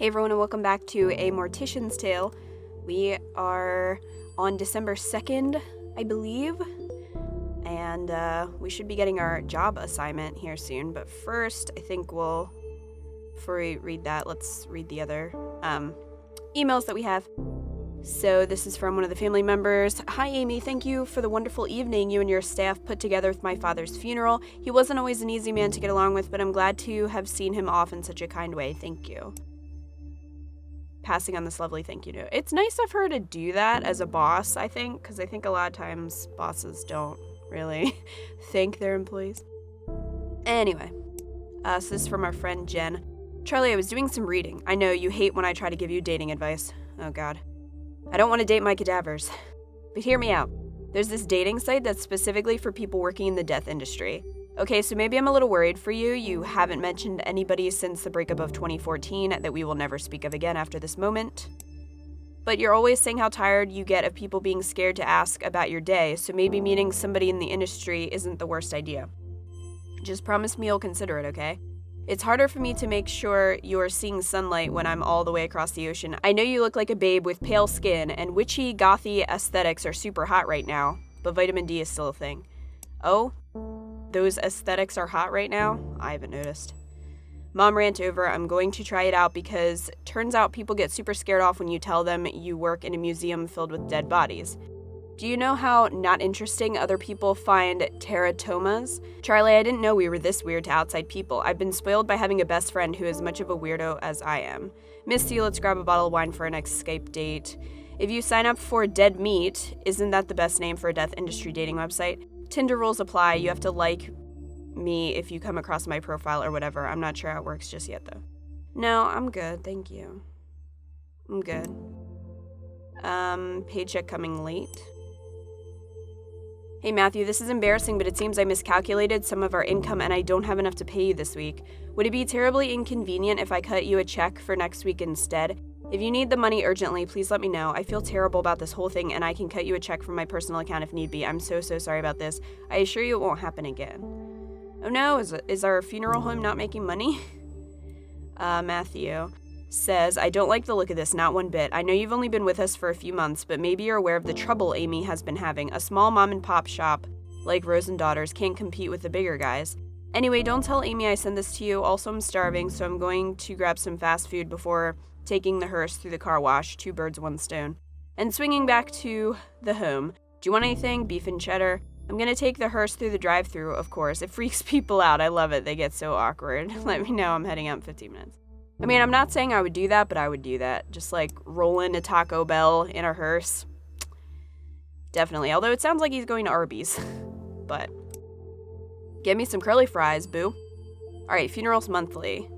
Hey everyone, and welcome back to A Mortician's Tale. We are on December 2nd, I believe, and we should be getting our job assignment here soon, but first, I think before we read that, let's read the other emails that we have. So this is from one of the family members. Hi Amy, thank you for the wonderful evening you and your staff put together with my father's funeral. He wasn't always an easy man to get along with, but I'm glad to have seen him off in such a kind way. Thank you. Passing on this lovely thank you note. It's nice of her to do that as a boss, I think, because I think a lot of times bosses don't really thank their employees. Anyway, so this is from our friend Jen. Charlie, I was doing some reading. I know you hate when I try to give you dating advice. Oh god. I don't want to date my cadavers. But hear me out. There's this dating site that's specifically for people working in the death industry. Okay, so maybe I'm a little worried for you. You haven't mentioned anybody since the breakup of 2014 that we will never speak of again after this moment. But you're always saying how tired you get of people being scared to ask about your day, so maybe meeting somebody in the industry isn't the worst idea. Just promise me you'll consider it, okay? It's harder for me to make sure you're seeing sunlight when I'm all the way across the ocean. I know you look like a babe with pale skin, and witchy, gothy aesthetics are super hot right now, but vitamin D is still a thing. Oh? Those aesthetics are hot right now? I haven't noticed. Mom rant over, I'm going to try it out because turns out people get super scared off when you tell them you work in a museum filled with dead bodies. Do you know how not interesting other people find teratomas? Charlie, I didn't know we were this weird to outside people. I've been spoiled by having a best friend who is much of a weirdo as I am. Miss you, let's grab a bottle of wine for our next Skype date. If you sign up for Dead Meat, isn't that the best name for a death industry dating website? Tinder rules apply. You have to like me if you come across my profile or whatever. I'm not sure how it works just yet, though. No, I'm good. Thank you. I'm good. Paycheck coming late. Hey, Matthew, this is embarrassing, but it seems I miscalculated some of our income and I don't have enough to pay you this week. Would it be terribly inconvenient if I cut you a check for next week instead? If you need the money urgently, please let me know. I feel terrible about this whole thing, and I can cut you a check from my personal account if need be. I'm so sorry about this. I assure you it won't happen again. Oh no, is our funeral home not making money? Matthew says, I don't like the look of this, not one bit. I know you've only been with us for a few months, but maybe you're aware of the trouble Amy has been having. A small mom-and-pop shop like Rose and Daughters can't compete with the bigger guys. Anyway, don't tell Amy I sent this to you. Also, I'm starving, so I'm going to grab some fast food before taking the hearse through the car wash, 2 birds, 1 stone, and swinging back to the home. Do you want anything? Beef and cheddar? I'm gonna take the hearse through the drive-thru, of course. It freaks people out. I love it. They get so awkward. Let me know. I'm heading out in 15 minutes. I mean, I'm not saying I would do that, but I would do that. Just like roll into Taco Bell in a hearse. Definitely. Although it sounds like he's going to Arby's. But get me some curly fries, boo. Alright, funerals monthly.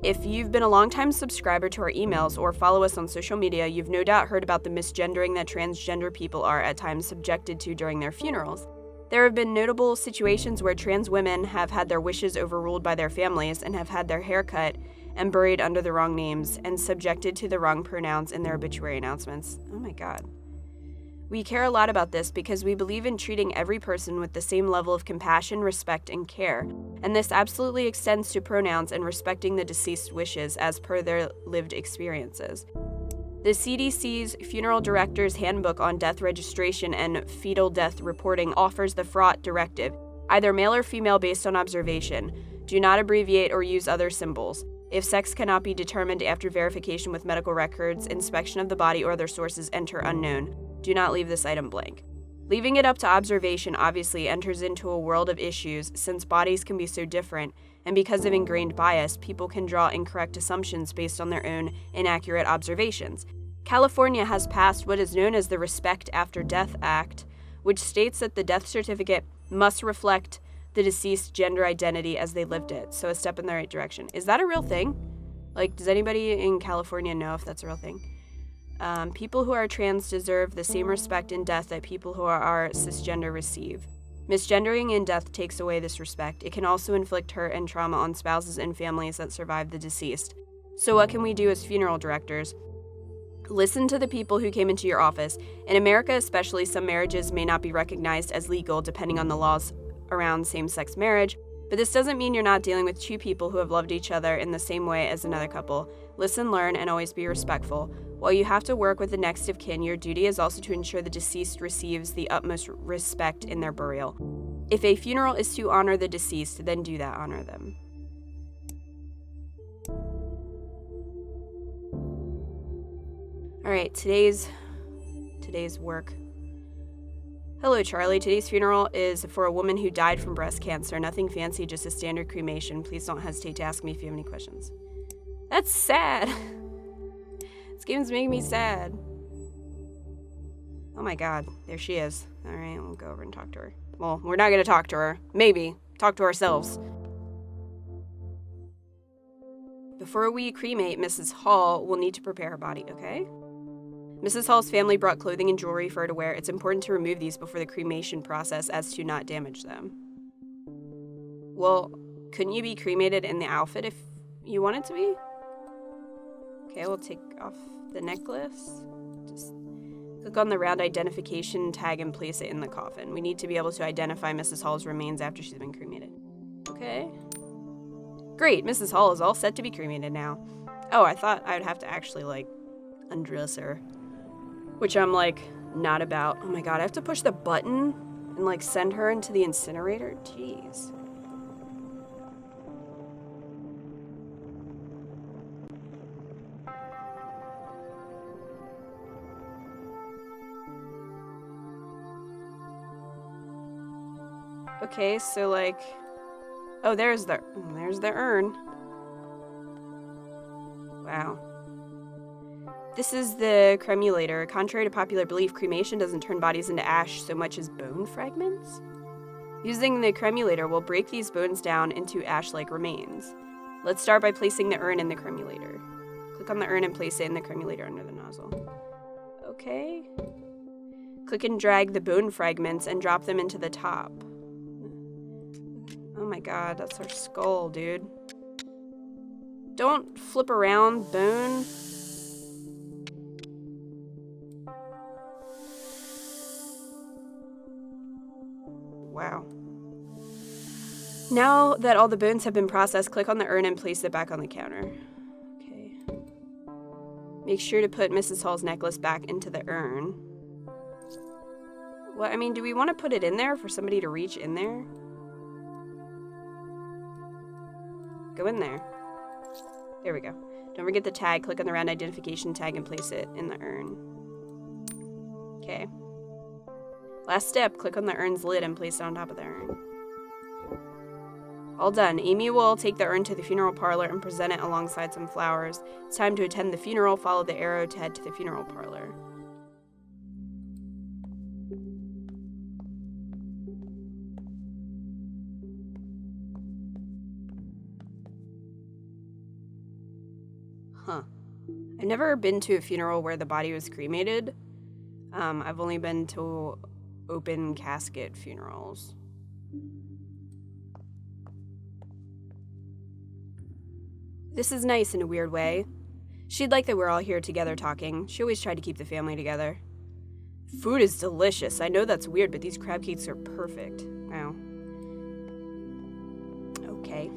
If you've been a longtime subscriber to our emails or follow us on social media, you've no doubt heard about the misgendering that transgender people are at times subjected to during their funerals. There have been notable situations where trans women have had their wishes overruled by their families and have had their hair cut and buried under the wrong names and subjected to the wrong pronouns in their obituary announcements. Oh my god. We care a lot about this because we believe in treating every person with the same level of compassion, respect, and care, and this absolutely extends to pronouns and respecting the deceased's wishes as per their lived experiences. The CDC's Funeral Director's Handbook on Death Registration and Fetal Death Reporting offers the fraught directive, either male or female based on observation. Do not abbreviate or use other symbols. If sex cannot be determined after verification with medical records, inspection of the body or other sources enter unknown. Do not leave this item blank. Leaving it up to observation obviously enters into a world of issues since bodies can be so different, and because of ingrained bias, people can draw incorrect assumptions based on their own inaccurate observations. California has passed what is known as the Respect After Death Act, which states that the death certificate must reflect the deceased's gender identity as they lived it, so a step in the right direction. Is that a real thing? Like, does anybody in California know if that's a real thing? People who are trans deserve the same respect in death that people who are cisgender receive. Misgendering in death takes away this respect. It can also inflict hurt and trauma on spouses and families that survive the deceased. So what can we do as funeral directors? Listen to the people who came into your office. In America especially, some marriages may not be recognized as legal depending on the laws around same-sex marriage, But this doesn't mean you're not dealing with two people who have loved each other in the same way as another couple. Listen, learn, and always be respectful. While you have to work with the next of kin, your duty is also to ensure the deceased receives the utmost respect in their burial. If a funeral is to honor the deceased, then do that, honor them. Alright, today's work. Hello, Charlie. Today's funeral is for a woman who died from breast cancer. Nothing fancy, just a standard cremation. Please don't hesitate to ask me if you have any questions. That's sad. This game's making me sad. Oh my god, there she is. Alright, we'll go over and talk to her. Well, we're not gonna talk to her. Maybe. Talk to ourselves. Before we cremate Mrs. Hall, we'll need to prepare her body, okay? Mrs. Hall's family brought clothing and jewelry for her to wear. It's important to remove these before the cremation process as to not damage them. Well, couldn't you be cremated in the outfit if you wanted to be? Okay, we'll take off the necklace. Just click on the round identification tag and place it in the coffin. We need to be able to identify Mrs. Hall's remains after she's been cremated. Okay. Great, Mrs. Hall is all set to be cremated now. Oh, I thought I would have to actually, like, undress her. Which I'm, like, not about. Oh my god, I have to push the button and, like, send her into the incinerator? Jeez. Okay, so, like... Oh, there's the urn. Wow. This is the cremulator. Contrary to popular belief, cremation doesn't turn bodies into ash so much as bone fragments. Using the cremulator, we'll break these bones down into ash-like remains. Let's start by placing the urn in the cremulator. Click on the urn and place it in the cremulator under the nozzle. Okay. Click and drag the bone fragments and drop them into the top. Oh my god, that's her skull, dude. Don't flip around, bone. Wow. Now that all the bones have been processed, click on the urn and place it back on the counter. Okay. Make sure to put Mrs. Hall's necklace back into the urn. What, I mean, do we want to put it in there for somebody to reach in there? Go in there. There we go. Don't forget the tag. Click on the round identification tag and place it in the urn. Okay. Last step, click on the urn's lid and place it on top of the urn. All done. Amy will take the urn to the funeral parlor and present it alongside some flowers. It's time to attend the funeral. Follow the arrow to head to the funeral parlor. Huh. I've never been to a funeral where the body was cremated. I've only been to open casket funerals. This is nice in a weird way. She'd like that we're all here together talking. She always tried to keep the family together. Food is delicious. I know that's weird, but these crab cakes are perfect. Wow. Okay.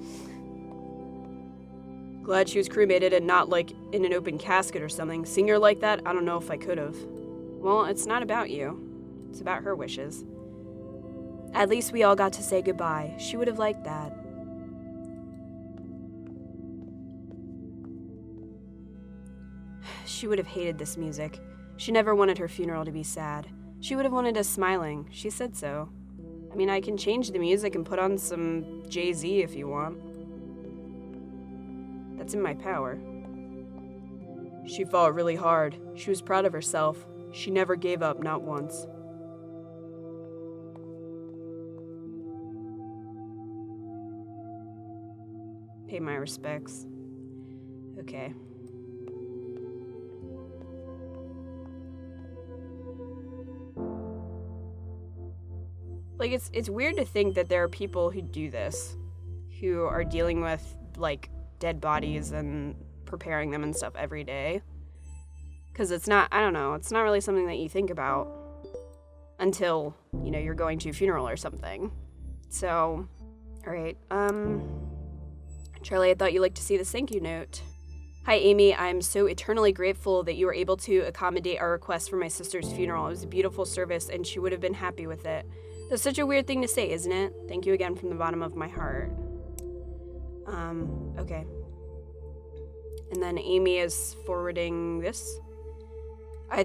Glad she was cremated and not, like, in an open casket or something. Seeing her like that, I don't know if I could have. Well, it's not about you. It's about her wishes. At least we all got to say goodbye. She would have liked that. She would have hated this music. She never wanted her funeral to be sad. She would have wanted us smiling. She said so. I mean, I can change the music and put on some Jay-Z if you want. That's in my power. She fought really hard. She was proud of herself. She never gave up, not once. Pay my respects. Okay. Like, it's weird to think that there are people who do this, who are dealing with, like, dead bodies and preparing them and stuff every day. Because it's not, I don't know, it's not really something that you think about until, you know, you're going to a funeral or something. So, Alright, Charlie, I thought you'd like to see this thank you note. Hi, Amy. I'm so eternally grateful that you were able to accommodate our request for my sister's funeral. It was a beautiful service, and she would have been happy with it. That's such a weird thing to say, isn't it? Thank you again from the bottom of my heart. Okay. And then Amy is forwarding this. I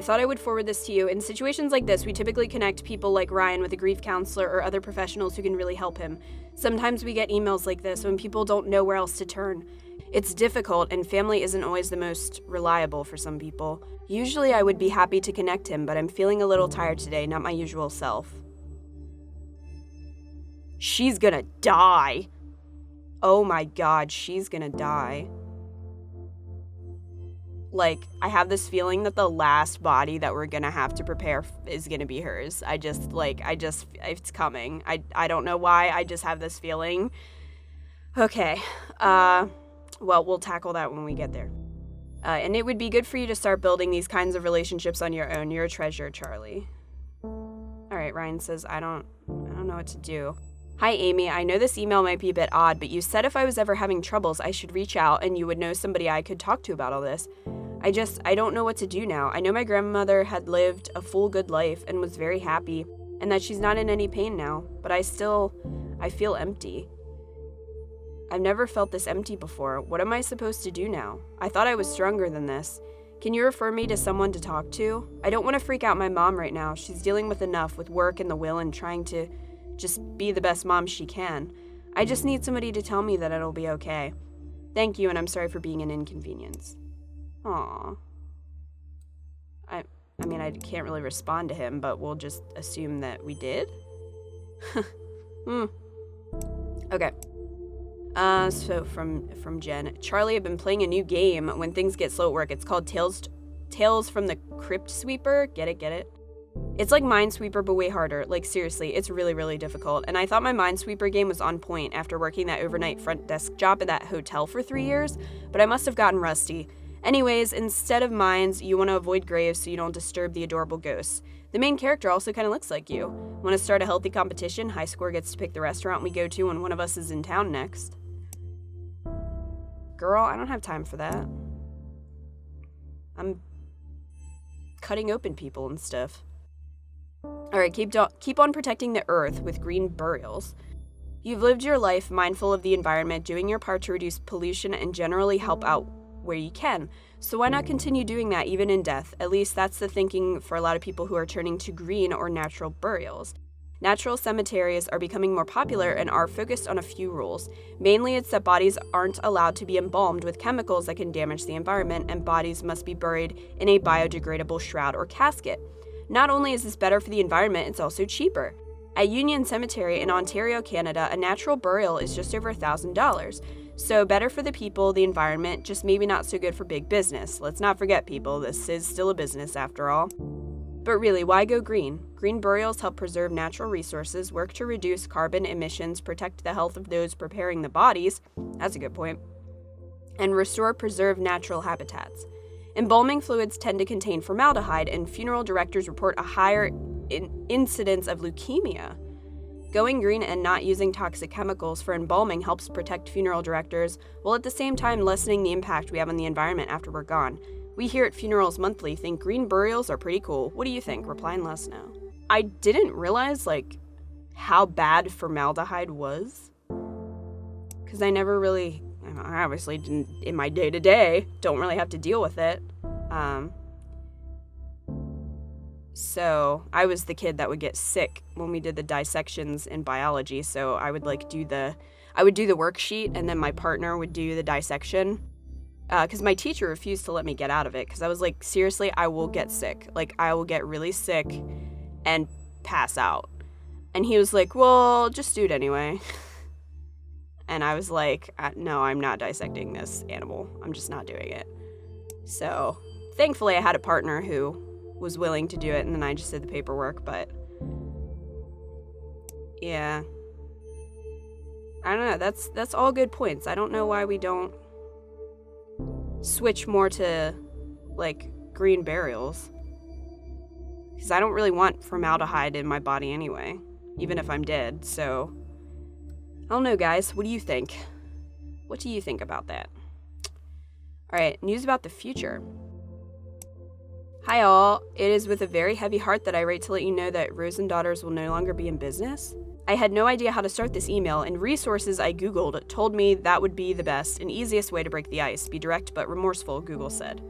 thought I would forward this to you. In situations like this, we typically connect people like Ryan with a grief counselor or other professionals who can really help him. Sometimes we get emails like this when people don't know where else to turn. It's difficult, and family isn't always the most reliable for some people. Usually I would be happy to connect him, but I'm feeling a little tired today, not my usual self. She's gonna die. Oh my god, she's gonna die. Like, I have this feeling that the last body that we're gonna have to prepare is gonna be hers. It's coming. I don't know why, I just have this feeling. Okay, well, we'll tackle that when we get there. And it would be good for you to start building these kinds of relationships on your own. You're a treasure, Charlie. Alright, Ryan says, I don't know what to do. Hi, Amy. I know this email might be a bit odd, but you said if I was ever having troubles, I should reach out and you would know somebody I could talk to about all this. I don't know what to do now. I know my grandmother had lived a full good life and was very happy, and that she's not in any pain now, but I feel empty. I've never felt this empty before. What am I supposed to do now? I thought I was stronger than this. Can you refer me to someone to talk to? I don't want to freak out my mom right now. She's dealing with enough with work and the will and trying to just be the best mom she can. I just need somebody to tell me that it'll be okay. Thank you, and I'm sorry for being an inconvenience. Aww. I mean, I can't really respond to him, but we'll just assume that we did? Okay. So from Jen. Charlie, I've been playing a new game when things get slow at work. It's called Tales from the Crypt Sweeper. Get it? It's like Minesweeper, but way harder. Like, seriously, it's really, really difficult. And I thought my Minesweeper game was on point after working that overnight front desk job at that hotel for 3 years, but I must have gotten rusty. Anyways, instead of mines, you want to avoid graves so you don't disturb the adorable ghosts. The main character also kind of looks like you. Want to start a healthy competition? High score gets to pick the restaurant we go to when one of us is in town next. Girl, I don't have time for that. I'm cutting open people and stuff. Alright, keep on protecting the earth with green burials. You've lived your life mindful of the environment, doing your part to reduce pollution and generally help out where you can. So why not continue doing that even in death? At least that's the thinking for a lot of people who are turning to green or natural burials. Natural cemeteries are becoming more popular and are focused on a few rules. Mainly it's that bodies aren't allowed to be embalmed with chemicals that can damage the environment, and bodies must be buried in a biodegradable shroud or casket. Not only is this better for the environment, it's also cheaper. At Union Cemetery in Ontario, Canada, a natural burial is just over $1,000. So better for the people, the environment, just maybe not so good for big business. Let's not forget, people, this is still a business after all. But really, why go green? Green burials help preserve natural resources, work to reduce carbon emissions, protect the health of those preparing the bodies, that's a good point, and restore preserved natural habitats. Embalming fluids tend to contain formaldehyde, and funeral directors report a higher incidence of leukemia. Going green and not using toxic chemicals for embalming helps protect funeral directors, while at the same time lessening the impact we have on the environment after we're gone. We here at Funerals Monthly think green burials are pretty cool. What do you think? Reply and let us know. I didn't realize, how bad formaldehyde was. Because I never really, I obviously didn't, in my day-to-day, don't really have to deal with it. So I was the kid that would get sick when we did the dissections in biology. So I would do the worksheet, and then my partner would do the dissection. Because my teacher refused to let me get out of it. Because I was like, seriously, I will get sick. I will get really sick and pass out. And he was like, well, just do it anyway. And I was like, no, I'm not dissecting this animal. I'm just not doing it. So thankfully I had a partner who was willing to do it, and then I just did the paperwork. But yeah, I don't know. That's all good points. I don't know why we don't switch more to green burials, because I don't really want formaldehyde in my body anyway, even if I'm dead. So I don't know, guys. What do you think? What do you think about that? Alright, news about the future. Hi all, it is with a very heavy heart that I write to let you know that Rose and Daughters will no longer be in business. I had no idea how to start this email, and resources I googled told me that would be the best and easiest way to break the ice. Be direct but remorseful, Google said.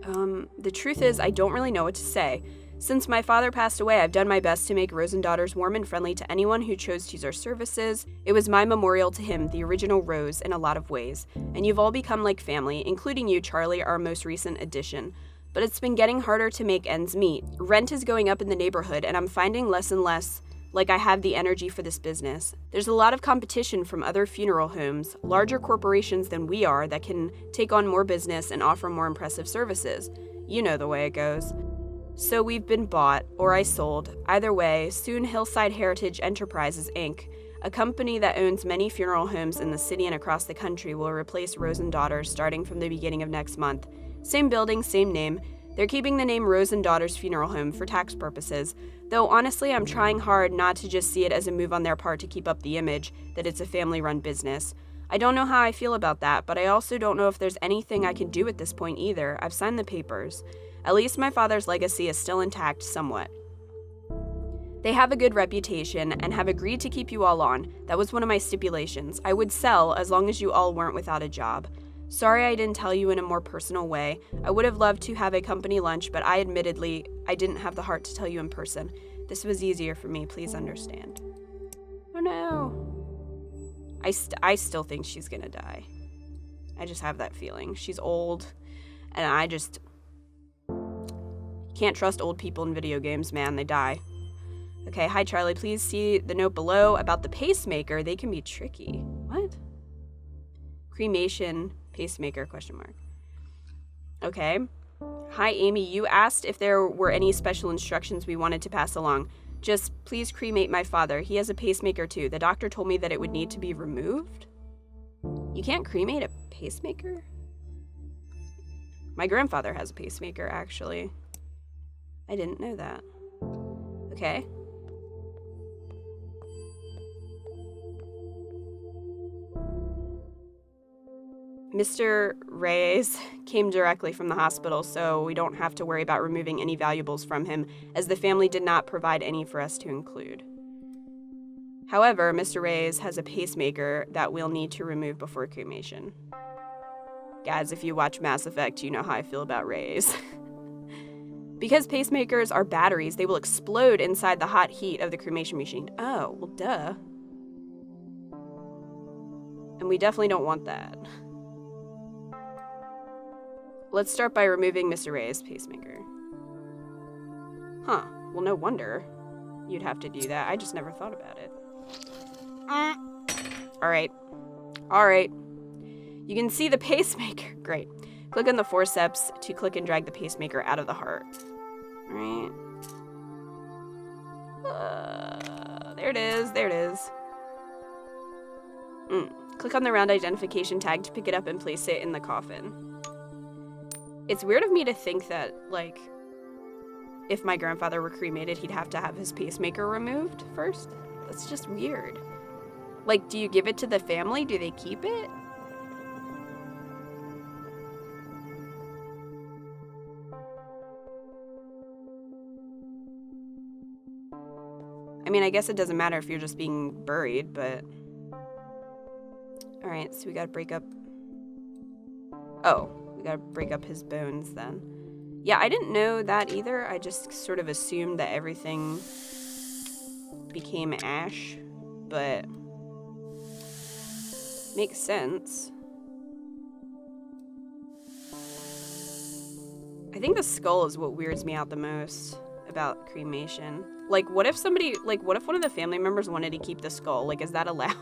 The truth is, I don't really know what to say. Since my father passed away, I've done my best to make Rose and Daughters warm and friendly to anyone who chose to use our services. It was my memorial to him, the original Rose, in a lot of ways. And you've all become like family, including you, Charlie, our most recent addition. But it's been getting harder to make ends meet. Rent is going up in the neighborhood, and I'm finding less and less like I have the energy for this business. There's a lot of competition from other funeral homes, larger corporations than we are that can take on more business and offer more impressive services. You know the way it goes. So we've been bought, or I sold. Either way, soon Hillside Heritage Enterprises, Inc., a company that owns many funeral homes in the city and across the country, will replace Rose and Daughters starting from the beginning of next month. Same building, same name. They're keeping the name Rose and Daughters Funeral Home for tax purposes, though honestly I'm trying hard not to just see it as a move on their part to keep up the image that it's a family-run business. I don't know how I feel about that, but I also don't know if there's anything I can do at this point either. I've signed the papers. At least my father's legacy is still intact somewhat. They have a good reputation and have agreed to keep you all on. That was one of my stipulations. I would sell as long as you all weren't without a job. Sorry I didn't tell you in a more personal way. I would have loved to have a company lunch, but I didn't have the heart to tell you in person. This was easier for me, please understand. Oh no. I still think she's gonna die. I just have that feeling. She's old, and I just can't trust old people in video games, man. They die. Okay, hi Charlie, please see the note below about the pacemaker. They can be tricky. What? Cremation pacemaker, question mark. Okay. Hi Amy, you asked if there were any special instructions we wanted to pass along. Just please cremate my father. He has a pacemaker too. The doctor told me that it would need to be removed. You can't cremate a pacemaker? My grandfather has a pacemaker, actually. I didn't know that. Okay. Mr. Reyes came directly from the hospital, so we don't have to worry about removing any valuables from him, as the family did not provide any for us to include. However, Mr. Reyes has a pacemaker that we'll need to remove before cremation. Guys, if you watch Mass Effect, you know how I feel about Reyes. Because pacemakers are batteries, they will explode inside the hot heat of the cremation machine. Oh, well, duh. And we definitely don't want that. Let's start by removing Mr. Reyes' pacemaker. Huh. Well, no wonder you'd have to do that. I just never thought about it. Alright. Alright. You can see the pacemaker. Great. Click on the forceps to click and drag the pacemaker out of the heart. Alright. There it is. There it is. Click on the round identification tag to pick it up and place it in the coffin. It's weird of me to think that, like, if my grandfather were cremated, he'd have to have his pacemaker removed first. That's just weird. Like, do you give it to the family? Do they keep it? I mean, I guess it doesn't matter if you're just being buried, but... Alright, so we gotta break up... Oh. Gotta break up his bones then. Yeah, I didn't know that either. I just sort of assumed that everything became ash, but makes sense. I think the skull is what weirds me out the most about cremation. Like, what if one of the family members wanted to keep the skull? Like, is that allowed?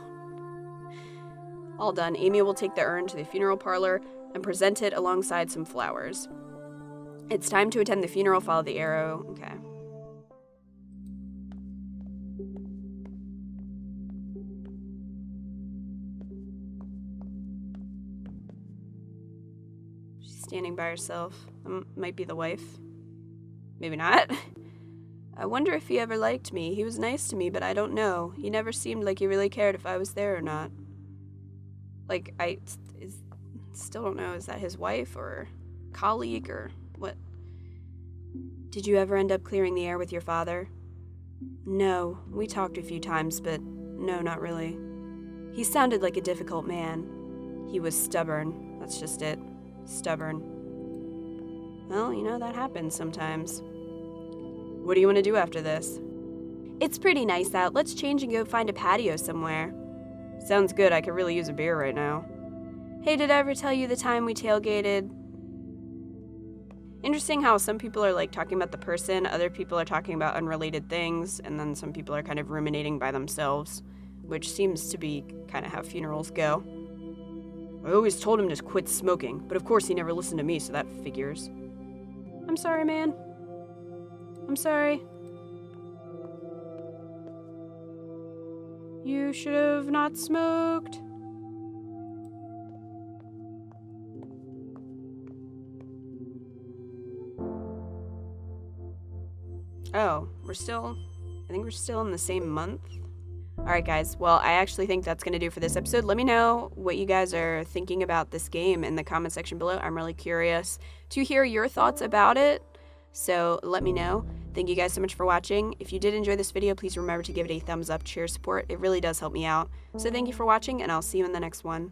All done. Amy will take the urn to the funeral parlor and present it alongside some flowers. It's time to attend the funeral, follow the arrow. Okay. She's standing by herself. Might be the wife. Maybe not. I wonder if he ever liked me. He was nice to me, but I don't know. He never seemed like he really cared if I was there or not. Like, I still don't know. Is that his wife or colleague or what? Did you ever end up clearing the air with your father? No, we talked a few times, but no, not really. He sounded like a difficult man. He was stubborn. That's just it. Stubborn. Well, you know, that happens sometimes. What do you want to do after this? It's pretty nice out. Let's change and go find a patio somewhere. Sounds good. I could really use a beer right now. Hey, did I ever tell you the time we tailgated? Interesting how some people are like talking about the person, other people are talking about unrelated things, and then some people are kind of ruminating by themselves, which seems to be kind of how funerals go. I always told him to quit smoking, but of course he never listened to me, so that figures. I'm sorry, man. I'm sorry. You should have not smoked. Oh, I think we're still in the same month. Alright guys, well I actually think that's going to do for this episode. Let me know what you guys are thinking about this game in the comment section below. I'm really curious to hear your thoughts about it, so let me know. Thank you guys so much for watching. If you did enjoy this video, please remember to give it a thumbs up to share support. It really does help me out. So thank you for watching, and I'll see you in the next one.